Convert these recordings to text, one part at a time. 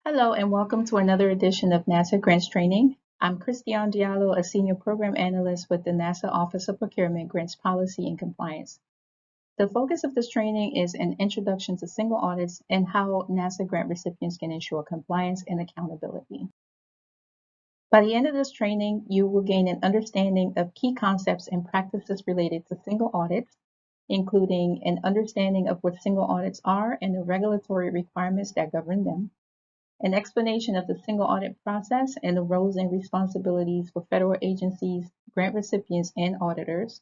Hello and welcome to another edition of NASA Grants Training. I'm Christiane Diallo, a Senior Program Analyst with the NASA Office of Procurement, Grants Policy and Compliance. The focus of this training is an introduction to single audits and how NASA grant recipients can ensure compliance and accountability. By the end of this training, you will gain an understanding of key concepts and practices related to single audits, including an understanding of what single audits are and the regulatory requirements that govern them, an explanation of the single audit process and the roles and responsibilities for federal agencies, grant recipients, and auditors,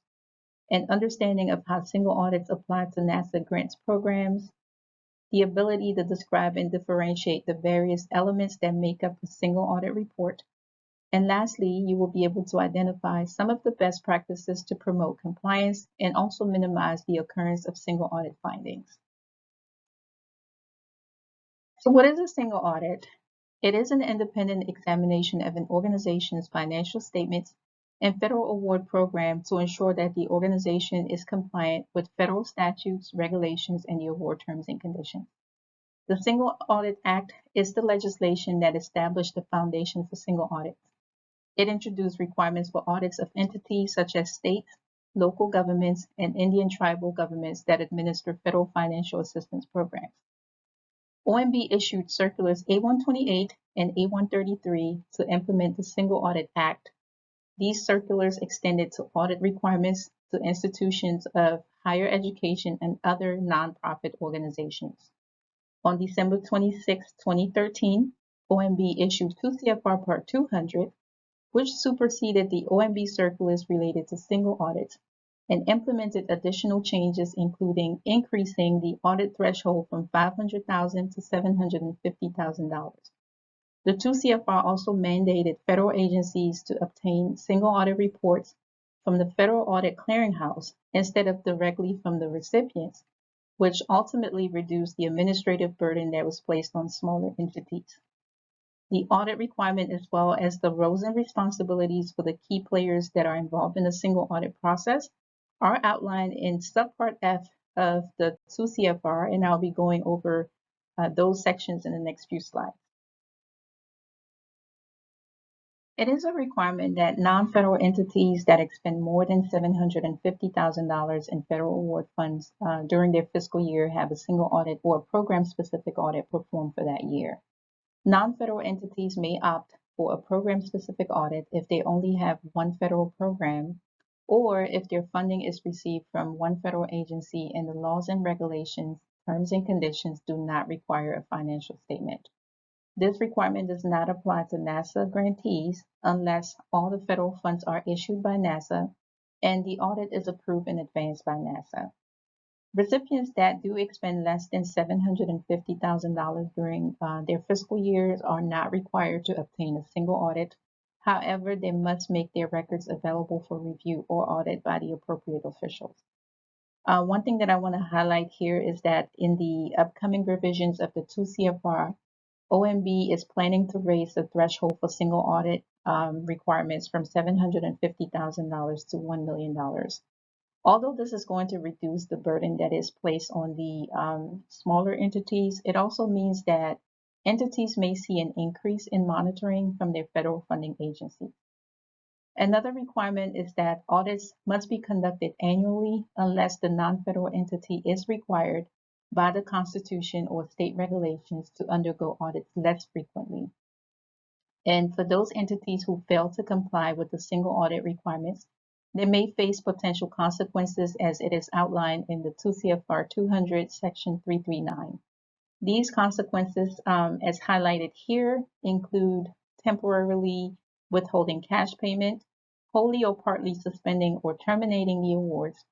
an understanding of how single audits apply to NASA grants programs, the ability to describe and differentiate the various elements that make up a single audit report, and lastly, you will be able to identify some of the best practices to promote compliance and also minimize the occurrence of single audit findings. So what is a single audit? It is an independent examination of an organization's financial statements and federal award program to ensure that the organization is compliant with federal statutes, regulations, and the award terms and conditions. The Single Audit Act is the legislation that established the foundation for single audits. It introduced requirements for audits of entities such as states, local governments, and Indian tribal governments that administer federal financial assistance programs. OMB issued circulars A128 and A133 to implement the Single Audit Act. These circulars extended to audit requirements to institutions of higher education and other nonprofit organizations. On December 26, 2013, OMB issued 2 CFR Part 200, which superseded the OMB circulars related to single audits and implemented additional changes, including increasing the audit threshold from $500,000 to $750,000. The 2 CFR also mandated federal agencies to obtain single audit reports from the Federal Audit Clearinghouse instead of directly from the recipients, which ultimately reduced the administrative burden that was placed on smaller entities. The audit requirement, as well as the roles and responsibilities for the key players that are involved in the single audit process, are outlined in subpart F of the 2 CFR, and I'll be going over those sections in the next few slides. It is a requirement that non-federal entities that expend more than $750,000 in federal award funds during their fiscal year have a single audit or program-specific audit performed for that year. Non-federal entities may opt for a program-specific audit if they only have one federal program, or if their funding is received from one federal agency and the laws and regulations, terms and conditions do not require a financial statement. This requirement does not apply to NASA grantees unless all the federal funds are issued by NASA and the audit is approved in advance by NASA. Recipients that do expend less than $750,000 during their fiscal years are not required to obtain a single audit. However, they must make their records available for review or audit by the appropriate officials. One thing that I want to highlight here is that in the upcoming revisions of the 2 CFR, OMB is planning to raise the threshold for single audit requirements from $750,000 to $1 million. Although this is going to reduce the burden that is placed on the smaller entities, it also means that entities may see an increase in monitoring from their federal funding agencies. Another requirement is that audits must be conducted annually unless the non-federal entity is required by the Constitution or state regulations to undergo audits less frequently. And for those entities who fail to comply with the single audit requirements, they may face potential consequences as it is outlined in the 2 CFR 200, Section 339. These consequences, as highlighted here, include temporarily withholding cash payment, wholly or partly suspending or terminating the awards,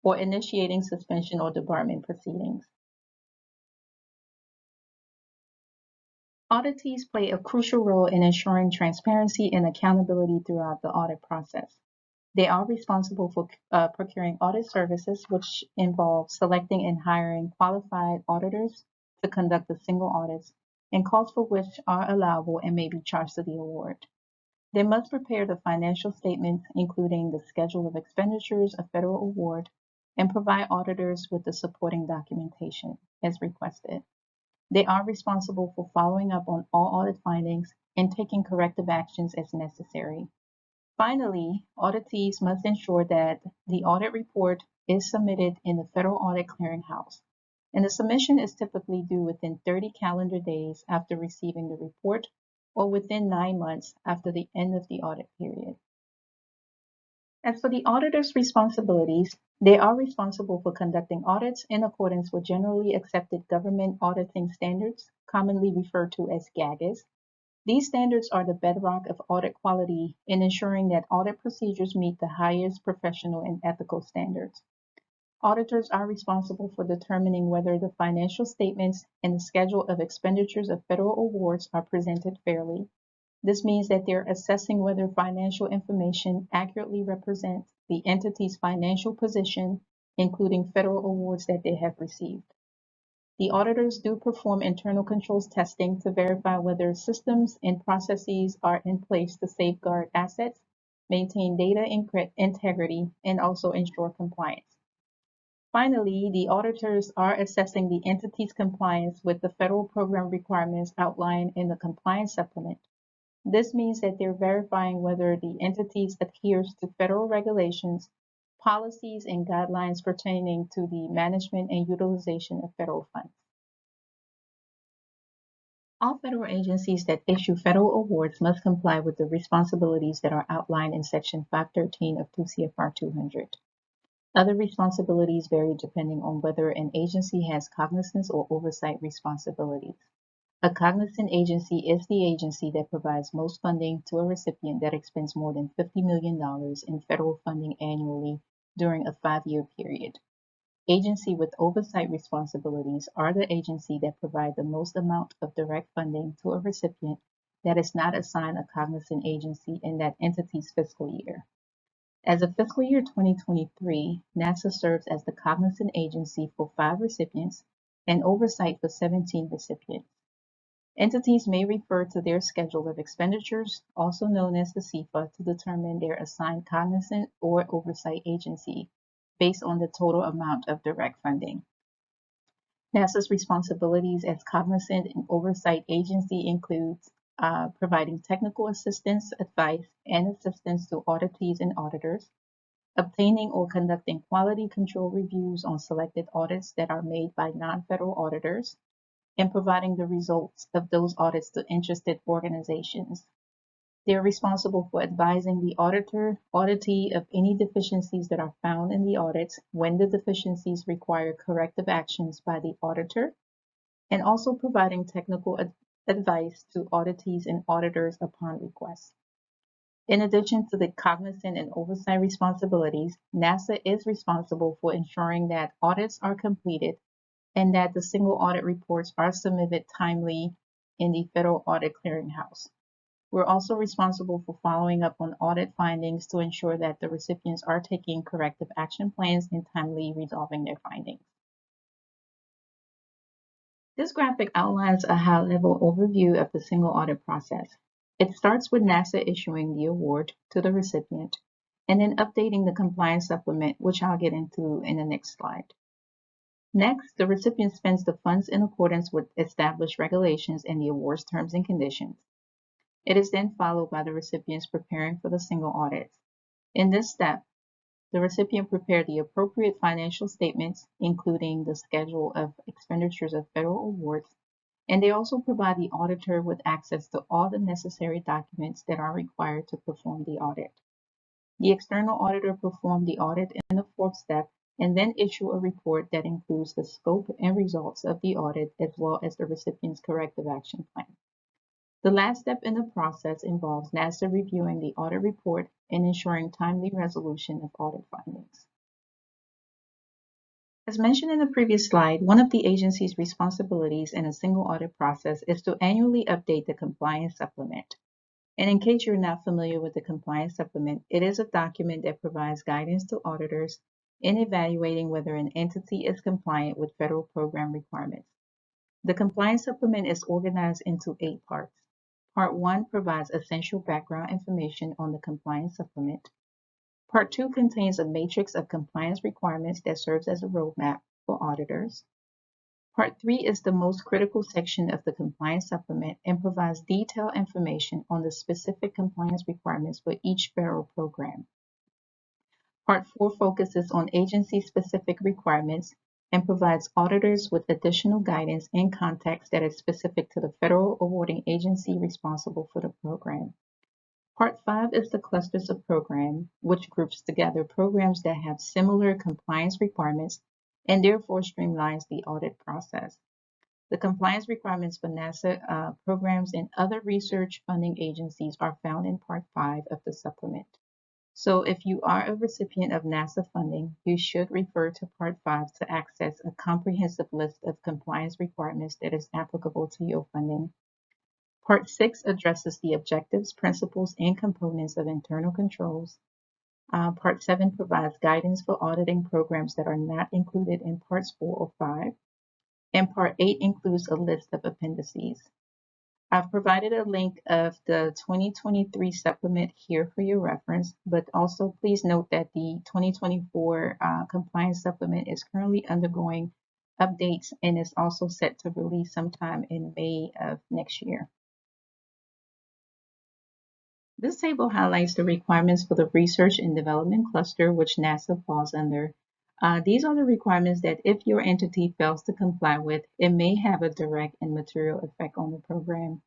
or initiating suspension or debarment proceedings. Auditees play a crucial role in ensuring transparency and accountability throughout the audit process. They are responsible for procuring audit services, which involve selecting and hiring qualified auditors to conduct the single audits, and costs for which are allowable and may be charged to the award. They must prepare the financial statements, including the schedule of expenditures of federal award, and provide auditors with the supporting documentation as requested. They are responsible for following up on all audit findings and taking corrective actions as necessary. Finally, auditees must ensure that the audit report is submitted in the Federal Audit Clearinghouse, and the submission is typically due within 30 calendar days after receiving the report or within 9 months after the end of the audit period. As for the auditor's responsibilities, they are responsible for conducting audits in accordance with generally accepted government auditing standards, commonly referred to as GAGAs. These standards are the bedrock of audit quality in ensuring that audit procedures meet the highest professional and ethical standards. Auditors are responsible for determining whether the financial statements and the schedule of expenditures of federal awards are presented fairly. This means that they're assessing whether financial information accurately represents the entity's financial position, including federal awards that they have received. The auditors do perform internal controls testing to verify whether systems and processes are in place to safeguard assets, maintain data integrity, and also ensure compliance. Finally, the auditors are assessing the entity's compliance with the federal program requirements outlined in the compliance supplement. This means that they're verifying whether the entities adheres to federal regulations, policies, and guidelines pertaining to the management and utilization of federal funds. All federal agencies that issue federal awards must comply with the responsibilities that are outlined in Section 513 of 2 CFR 200. Other responsibilities vary depending on whether an agency has cognizance or oversight responsibilities. A cognizant agency is the agency that provides most funding to a recipient that expends more than $50 million in federal funding annually during a 5-year period. Agency with oversight responsibilities are the agency that provide the most amount of direct funding to a recipient that is not assigned a cognizant agency in that entity's fiscal year. As of fiscal year 2023, NASA serves as the cognizant agency for 5 recipients and oversight for 17 recipients. Entities may refer to their schedule of expenditures, also known as the CEFA, to determine their assigned cognizant or oversight agency based on the total amount of direct funding. NASA's responsibilities as cognizant and oversight agency includes providing technical assistance, advice, and assistance to auditees and auditors, obtaining or conducting quality control reviews on selected audits that are made by non-federal auditors, and providing the results of those audits to interested organizations. They are responsible for advising the auditee of any deficiencies that are found in the audits when the deficiencies require corrective actions by the auditor, and also providing technical advice to auditees and auditors upon request. In addition to the cognizant and oversight responsibilities, NASA is responsible for ensuring that audits are completed and that the single audit reports are submitted timely in the Federal Audit Clearinghouse. We're also responsible for following up on audit findings to ensure that the recipients are taking corrective action plans and timely resolving their findings. This graphic outlines a high-level overview of the single audit process. It starts with NASA issuing the award to the recipient and then updating the compliance supplement, which I'll get into in the next slide. Next, the recipient spends the funds in accordance with established regulations and the award's terms and conditions. It is then followed by the recipients preparing for the single audits. In this step, the recipient prepared the appropriate financial statements, including the schedule of expenditures of federal awards, and they also provide the auditor with access to all the necessary documents that are required to perform the audit. The external auditor performed the audit in the 4th step and then issue a report that includes the scope and results of the audit as well as the recipient's corrective action plan. The last step in the process involves NASA reviewing the audit report and ensuring timely resolution of audit findings. As mentioned in the previous slide, one of the agency's responsibilities in a single audit process is to annually update the compliance supplement. And in case you're not familiar with the compliance supplement, it is a document that provides guidance to auditors in evaluating whether an entity is compliant with federal program requirements. The compliance supplement is organized into 8 parts. Part 1 provides essential background information on the compliance supplement. Part 2 contains a matrix of compliance requirements that serves as a roadmap for auditors. Part 3 is the most critical section of the compliance supplement and provides detailed information on the specific compliance requirements for each federal program. Part 4 focuses on agency-specific requirements and provides auditors with additional guidance and context that is specific to the federal awarding agency responsible for the program. Part 5 is the clusters of program, which groups together programs that have similar compliance requirements and therefore streamlines the audit process. The compliance requirements for NASA programs and other research funding agencies are found in Part 5 of the supplement. So if you are a recipient of NASA funding, you should refer to Part 5 to access a comprehensive list of compliance requirements that is applicable to your funding. Part 6 addresses the objectives, principles, and components of internal controls. Part 7 provides guidance for auditing programs that are not included in Parts 4 or 5. And Part 8 includes a list of appendices. I've provided a link of the 2023 supplement here for your reference, but also please note that the 2024 compliance supplement is currently undergoing updates and is also set to release sometime in May of next year. This table highlights the requirements for the research and development cluster, which NASA falls under. These are the requirements that if your entity fails to comply with, it may have a direct and material effect on the program.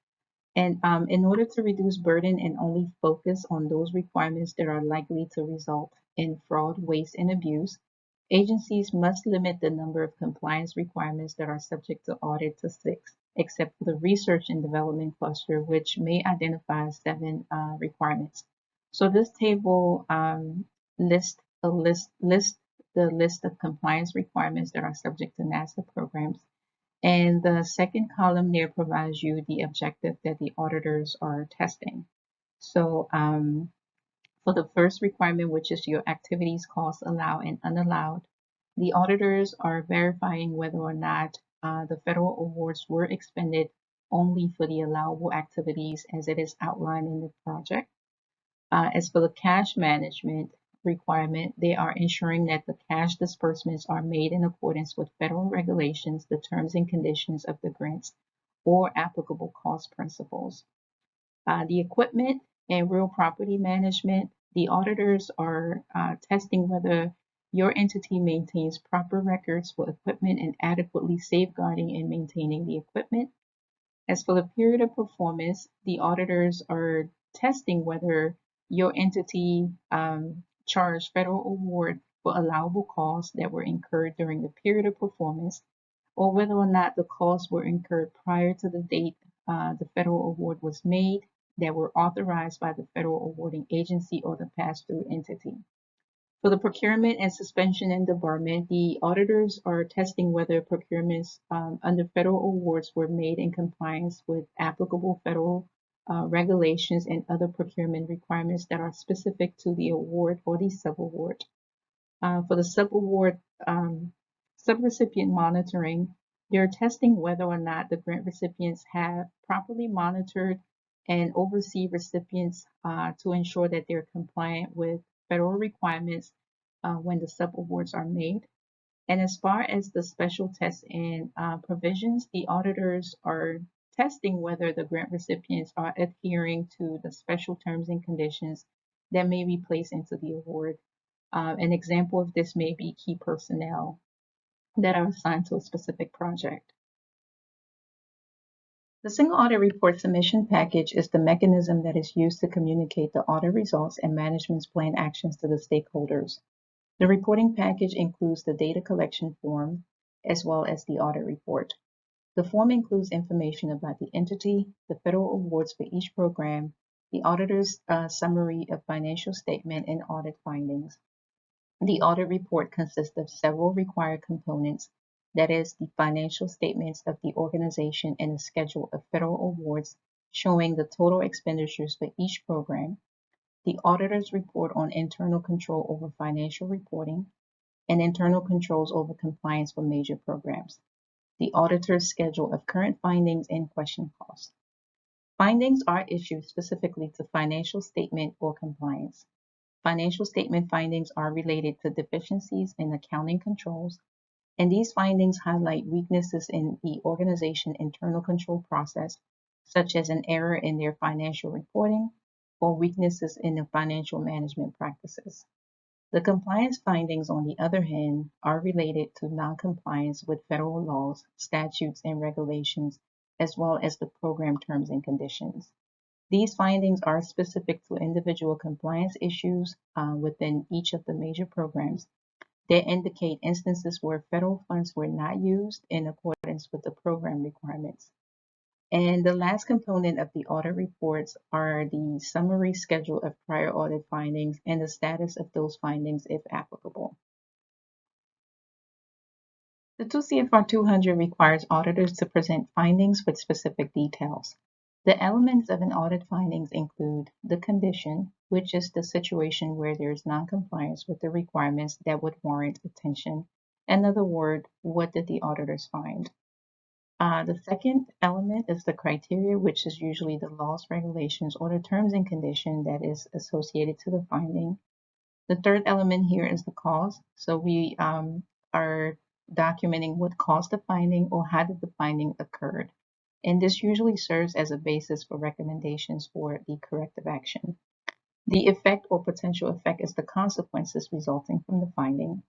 And in order to reduce burden and only focus on those requirements that are likely to result in fraud, waste, and abuse, agencies must limit the number of compliance requirements that are subject to audit to 6, except for the research and development cluster, which may identify 7 requirements. So this table lists the list of compliance requirements that are subject to NASA programs. And the second column there provides you the objective that the auditors are testing. So for the first requirement, which is your activities, costs, allowed and unallowed, the auditors are verifying whether or not the federal awards were expended only for the allowable activities as it is outlined in the project. As for the cash management requirement, they are ensuring that the cash disbursements are made in accordance with federal regulations, the terms and conditions of the grants, or applicable cost principles. The equipment and real property management, the auditors are testing whether your entity maintains proper records for equipment and adequately safeguarding and maintaining the equipment. As for the period of performance, the auditors are testing whether your entity charged federal award for allowable costs that were incurred during the period of performance, or whether or not the costs were incurred prior to the date the federal award was made that were authorized by the federal awarding agency or the pass-through entity. For the procurement and suspension and debarment, the auditors are testing whether procurements under federal awards were made in compliance with applicable federal regulations and other procurement requirements that are specific to the award or the subaward. For the subaward subrecipient monitoring, they're testing whether or not the grant recipients have properly monitored and oversee recipients to ensure that they're compliant with federal requirements when the subawards are made. And as far as the special tests and provisions, the auditors are testing whether the grant recipients are adhering to the special terms and conditions that may be placed into the award. An example of this may be key personnel that are assigned to a specific project. The single audit report submission package is the mechanism that is used to communicate the audit results and management's planned actions to the stakeholders. The reporting package includes the data collection form as well as the audit report. The form includes information about the entity, the federal awards for each program, the auditor's summary of financial statement and audit findings. The audit report consists of several required components, that is, the financial statements of the organization and a schedule of federal awards showing the total expenditures for each program, the auditor's report on internal control over financial reporting, and internal controls over compliance for major programs, the auditor's schedule of current findings and question costs. Findings are issued specifically to financial statement or compliance. Financial statement findings are related to deficiencies in accounting controls, And these findings highlight weaknesses in the organization internal control process, such as an error in their financial reporting or weaknesses in the financial management practices. The compliance findings, on the other hand, are related to noncompliance with federal laws, statutes, and regulations, as well as the program terms and conditions. These findings are specific to individual compliance issues within each of the major programs. They indicate instances where federal funds were not used in accordance with the program requirements. And the last component of the audit reports are the summary schedule of prior audit findings and the status of those findings if applicable. The 2 CFR 200 requires auditors to present findings with specific details. The elements of an audit findings include the condition, which is the situation where there is noncompliance with the requirements that would warrant attention. In other words, what did the auditors find? The second element is the criteria, which is usually the laws, regulations, or the terms and condition that is associated to the finding. The third element here is the cause. So we are documenting what caused the finding or how did the finding occurred. And this usually serves as a basis for recommendations for the corrective action. The effect or potential effect is the consequences resulting from the finding.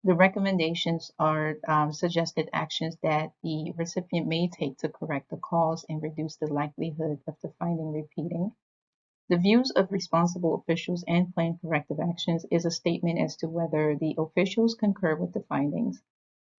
The recommendations are suggested actions that the recipient may take to correct the cause and reduce the likelihood of the finding repeating. The views of responsible officials and planned corrective actions is a statement as to whether the officials concur with the findings.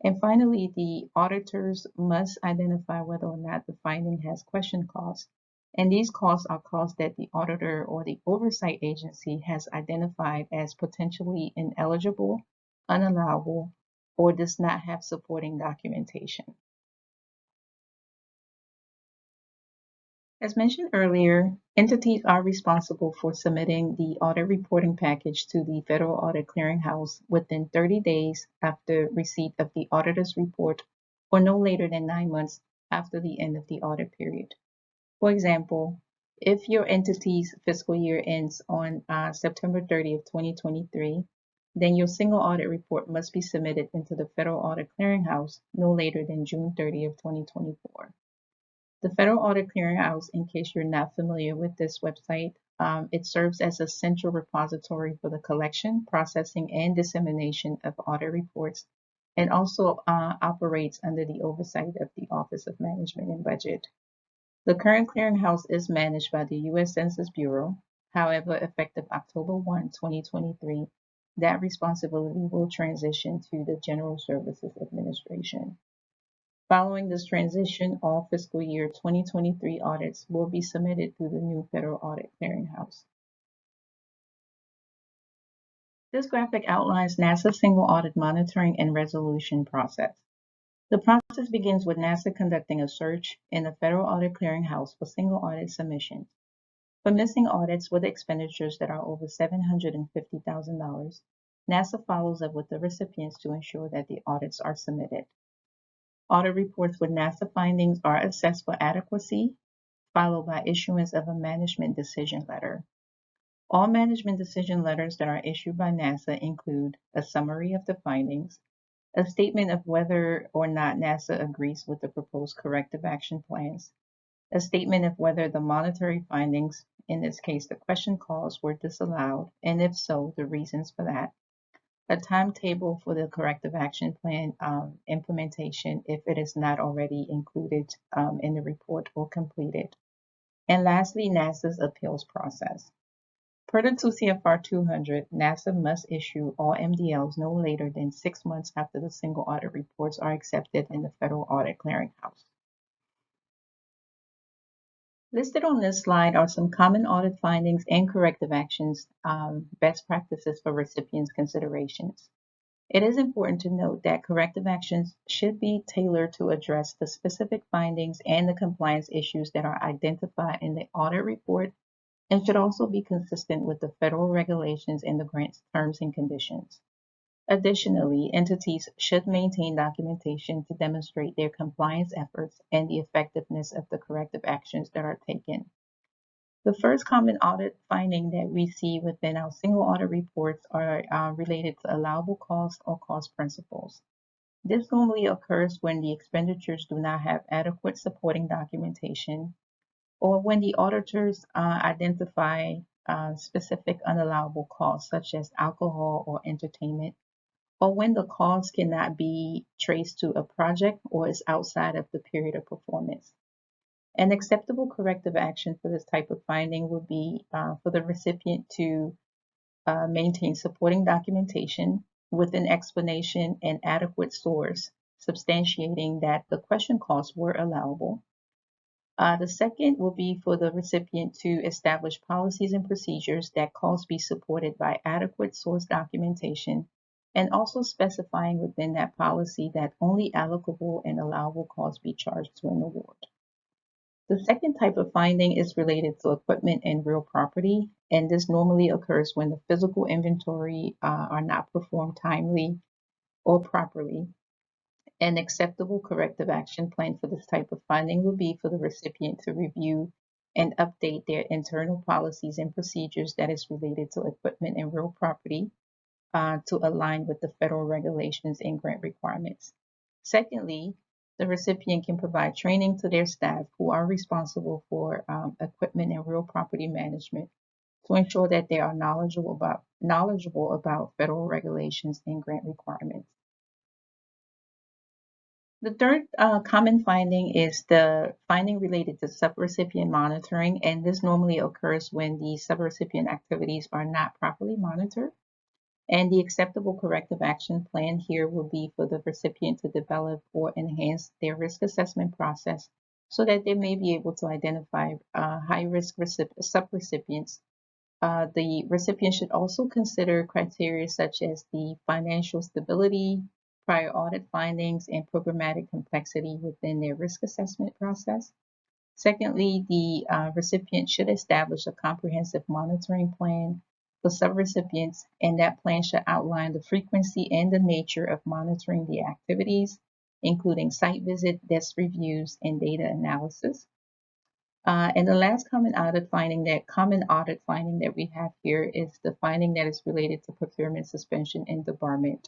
And finally, the auditors must identify whether or not the finding has question costs. And these costs are costs that the auditor or the oversight agency has identified as potentially ineligible, unallowable, or does not have supporting documentation. As mentioned earlier, entities are responsible for submitting the audit reporting package to the Federal Audit Clearinghouse within 30 days after receipt of the auditor's report or no later than 9 months after the end of the audit period. For example, if your entity's fiscal year ends on September 30th, 2023, then your single audit report must be submitted into the Federal Audit Clearinghouse no later than June 30th, 2024. The Federal Audit Clearinghouse, in case you're not familiar with this website, it serves as a central repository for the collection, processing, and dissemination of audit reports, and also operates under the oversight of the Office of Management and Budget. The current clearinghouse is managed by the U.S. Census Bureau. However, effective October 1, 2023, that responsibility will transition to the General Services Administration. Following this transition, all fiscal year 2023 audits will be submitted through the new Federal Audit Clearinghouse. This graphic outlines NASA's single audit monitoring and resolution process. The process begins with NASA conducting a search in the Federal Audit Clearinghouse for single audit submissions. For missing audits with expenditures that are over $750,000, NASA follows up with the recipients to ensure that the audits are submitted. Audit reports with NASA findings are assessed for adequacy, followed by issuance of a management decision letter. All management decision letters that are issued by NASA include a summary of the findings, a statement of whether or not NASA agrees with the proposed corrective action plans, a statement of whether the monetary findings, in this case the question calls, were disallowed, and if so, the reasons for that, a timetable for the corrective action plan implementation if it is not already included in the report or completed, and lastly, NASA's appeals process. Per the 2 CFR 200, NASA must issue all MDLs no later than 6 months after the single audit reports are accepted in the Federal Audit Clearinghouse. Listed on this slide are some common audit findings and corrective actions, best practices for recipients' considerations. It is important to note that corrective actions should be tailored to address the specific findings and the compliance issues that are identified in the audit report, and should also be consistent with the federal regulations and the grant's terms and conditions. Additionally, entities should maintain documentation to demonstrate their compliance efforts and the effectiveness of the corrective actions that are taken. The first common audit finding that we see within our single audit reports are related to allowable cost or cost principles. This normally occurs when the expenditures do not have adequate supporting documentation, or when the auditors identify specific unallowable costs such as alcohol or entertainment, or when the cost cannot be traced to a project or is outside of the period of performance. An acceptable corrective action for this type of finding would be for the recipient to maintain supporting documentation with an explanation and adequate source substantiating that the question costs were allowable. The second will be for the recipient to establish policies and procedures that costs be supported by adequate source documentation, and also specifying within that policy that only allocable and allowable costs be charged to an award. The second type of finding is related to equipment and real property, and this normally occurs when the physical inventory are not performed timely or properly. An acceptable corrective action plan for this type of finding would be for the recipient to review and update their internal policies and procedures that is related to equipment and real property to align with the federal regulations and grant requirements. Secondly, the recipient can provide training to their staff who are responsible for equipment and real property management to ensure that they are knowledgeable about federal regulations and grant requirements. The third common finding is the finding related to subrecipient monitoring, and this normally occurs when the subrecipient activities are not properly monitored. And the acceptable corrective action plan here will be for the recipient to develop or enhance their risk assessment process so that they may be able to identify high-risk subrecipients. The recipient should also consider criteria such as the financial stability, prior audit findings, and programmatic complexity within their risk assessment process. Secondly, the recipient should establish a comprehensive monitoring plan for subrecipients, and that plan should outline the frequency and the nature of monitoring the activities, including site visit, desk reviews, and data analysis. And the last common audit finding that we have here is the finding that is related to procurement suspension and debarment.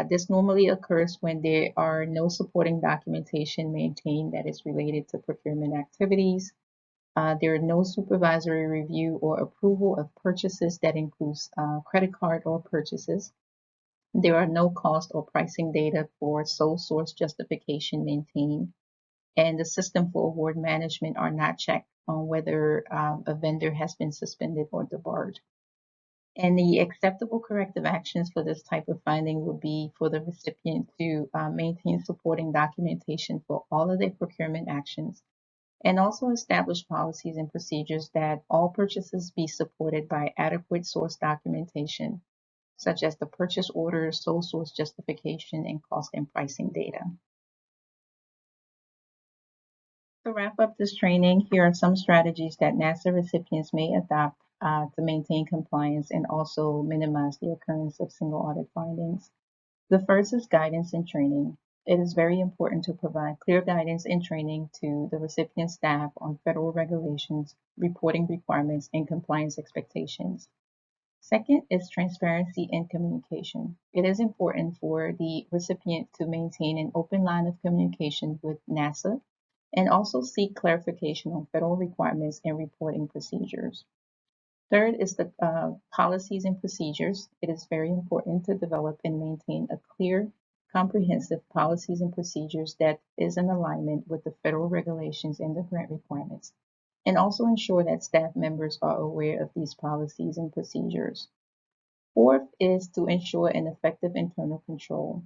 This normally occurs when there are no supporting documentation maintained that is related to procurement activities. There are no supervisory review or approval of purchases that includes credit card or purchases. There are no cost or pricing data for sole source justification maintained, and the system for award management are not checked on whether a vendor has been suspended or debarred. And the acceptable corrective actions for this type of finding would be for the recipient to maintain supporting documentation for all of their procurement actions, and also establish policies and procedures that all purchases be supported by adequate source documentation, such as the purchase order, sole source justification, and cost and pricing data. To wrap up this training, here are some strategies that NASA recipients may adopt to maintain compliance and also minimize the occurrence of single audit findings. The first is guidance and training. It is very important to provide clear guidance and training to the recipient staff on federal regulations, reporting requirements, and compliance expectations. Second is transparency and communication. It is important for the recipient to maintain an open line of communication with NASA and also seek clarification on federal requirements and reporting procedures. Third is the policies and procedures. It is very important to develop and maintain a clear, comprehensive policies and procedures that is in alignment with the federal regulations and the grant requirements, and also ensure that staff members are aware of these policies and procedures. Fourth is to ensure an effective internal control.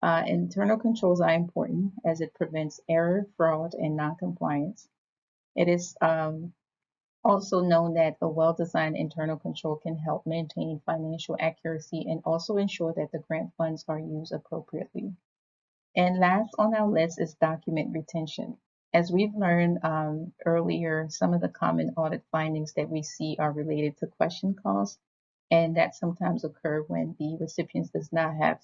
Internal controls are important as it prevents error, fraud, and noncompliance. It is also known that a well-designed internal control can help maintain financial accuracy and also ensure that the grant funds are used appropriately. And last on our list is document retention. As we've learned earlier, some of the common audit findings that we see are related to question costs, and that sometimes occur when the recipient does not have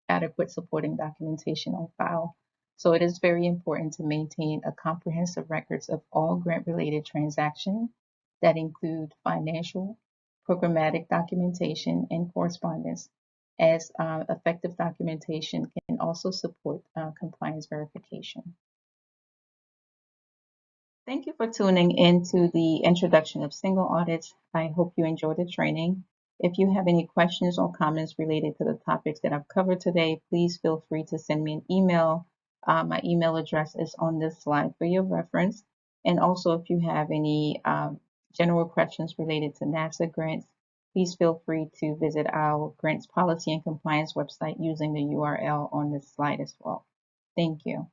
adequate supporting documentation on file. So it is very important to maintain a comprehensive records of all grant-related transactions that include financial, programmatic documentation, and correspondence. as effective documentation can also support compliance verification. Thank you for tuning into the introduction of single audits. I hope you enjoyed the training. If you have any questions or comments related to the topics that I've covered today, please feel free to send me an email. My email address is on this slide for your reference. And also, if you have any general questions related to NAFSA grants, please feel free to visit our grants policy and compliance website using the URL on this slide as well. Thank you.